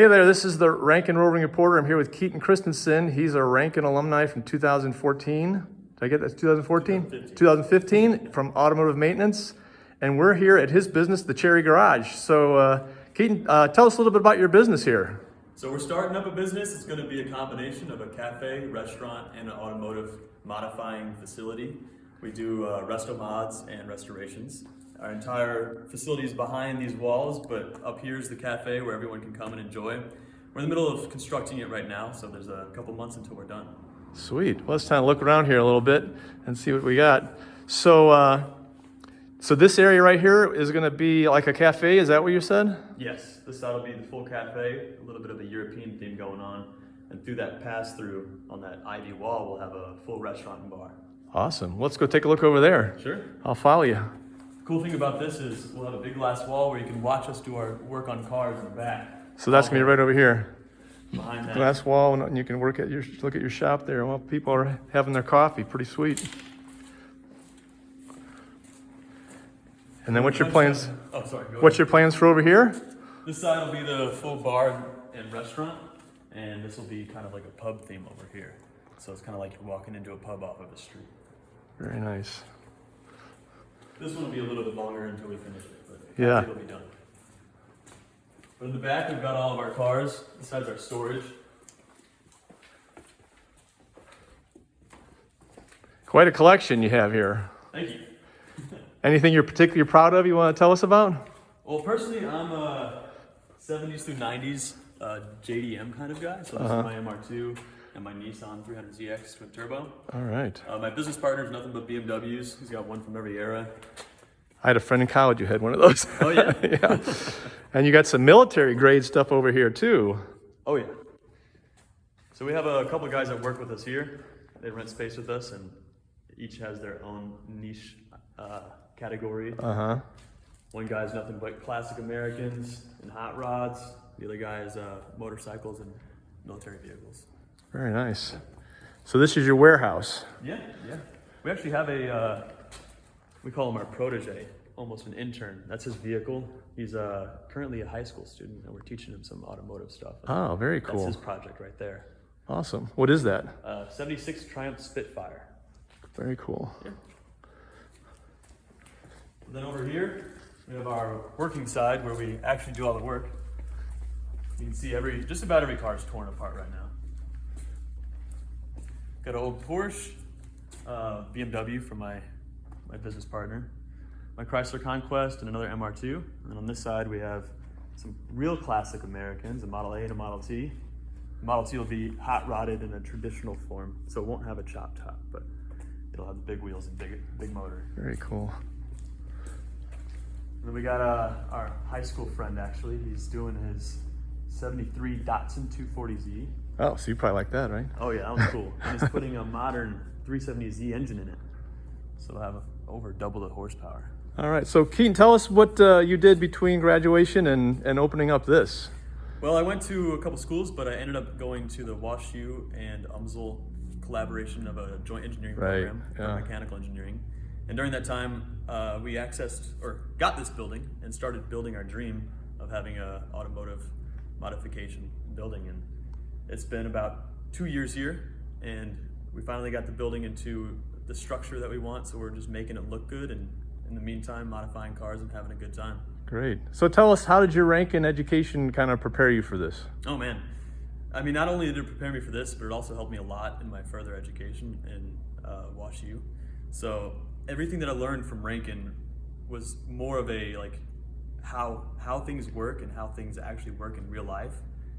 Hey there, this is the Ranken Roving Reporter. I'm here with Keaton Christensen. He's a Ranken alumni from 2014. Did I get that? 2014? 2015 from Automotive Maintenance. And we're here at his business, the Cherry Garage. So Keaton, tell us a little bit about your business here. So we're starting up a business. It's going to be a combination of a cafe, restaurant, and an automotive modifying facility. We do resto mods and restorations. Our entire facility is behind these walls, but up here is the cafe where everyone can come and enjoy. We're in the middle of constructing it right now, so there's a couple months until we're done. Sweet. Well, let's kind of look around here a little bit and see what we got. So, so this area right here is going to be like a cafe. Is that what you said? Yes, this side will be the full cafe, a little bit of a European theme going on. And through that pass-through on that ivy wall, we'll have a full restaurant and bar. Awesome. Let's go take a look over there. Sure. I'll follow you. Cool thing about this is we'll have a big glass wall where you can watch us do our work on cars in the back. So that's going to be right over here. Behind that. Glass wall, and you can look at your shop there while people are having their coffee. Pretty sweet. And then what's your plans? Oh, sorry. What's your plans for over here? This side will be the full bar and restaurant, and this will be kind of like a pub theme over here. So it's kind of like you're walking into a pub off of the street. Very nice. This one will be a little bit longer until we finish it, but yeah, it'll be done. But in the back, we've got all of our cars. This side's our storage. Quite a collection you have here. Thank you. Anything you're particularly proud of you want to tell us about? Well, personally, I'm a 70s through 90s JDM kind of guy. So this is my MR2 and my Nissan 300ZX twin turbo. All right. My business partner is nothing but BMWs. He's got one from every era. I had a friend in college who had one of those. Oh, yeah? Yeah. And you got some military grade stuff over here, too. Oh, yeah. So we have a couple of guys that work with us here. They rent space with us, and each has their own niche category. One guy's nothing but classic Americans and hot rods. The other guy is motorcycles and military vehicles. Very nice. So this is your warehouse. Yeah. We actually have we call him our protege, almost an intern. That's his vehicle. He's currently a high school student, and we're teaching him some automotive stuff. Oh, very cool. That's his project right there. Awesome. What is that? 76 Triumph Spitfire. Very cool. Yeah. And then over here, we have our working side where we actually do all the work. You can see just about every car is torn apart right now. Got an old Porsche, BMW from my business partner, my Chrysler Conquest, and another MR2. And on this side, we have some real classic Americans, a Model A and a Model T. The Model T will be hot rodded in a traditional form, so it won't have a chop top, but it'll have the big wheels and big motor. Very cool. And then we got our high school friend, actually. He's doing his 73 Datsun 240Z. Oh, so you probably like that, right? Oh yeah, that one's cool. And he's putting a modern 370Z engine in it. So it'll have over double the horsepower. All right, so Keaton, tell us what you did between graduation and opening up this. Well, I went to a couple schools, but I ended up going to the WashU and UMSL collaboration of a joint engineering program for mechanical engineering. And during that time, we got this building and started building our dream of having a automotive modification building. And it's been about 2 years here, and we finally got the building into the structure that we want. So we're just making it look good, and in the meantime, modifying cars and having a good time. Great. So tell us, how did your Ranken education kind of prepare you for this? Oh man. I mean, not only did it prepare me for this, but it also helped me a lot in my further education in WashU. So everything that I learned from Ranken was more of a how things work and how things actually work in real life.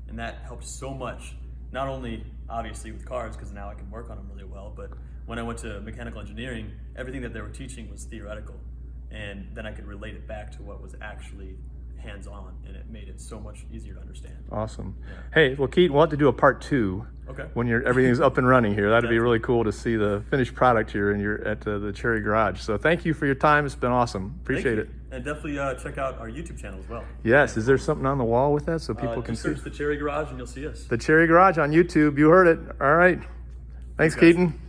And that helped so much, not only obviously with cars, because now I can work on them really well, but when I went to mechanical engineering, everything that they were teaching was theoretical. And then I could relate it back to what was actually hands-on, and it made it so much easier to understand. Awesome. Yeah. Hey, well, Keaton, we'll have to do a part 2. Okay. When everything's up and running here. That'd be really cool to see the finished product here at the Cherry Garage. So thank you for your time. It's been awesome. Appreciate it. And definitely check out our YouTube channel as well. Yes. Is there something on the wall with that so people can just see? search the Cherry Garage and you'll see us. The Cherry Garage on YouTube. You heard it. All right. Thanks, Keaton.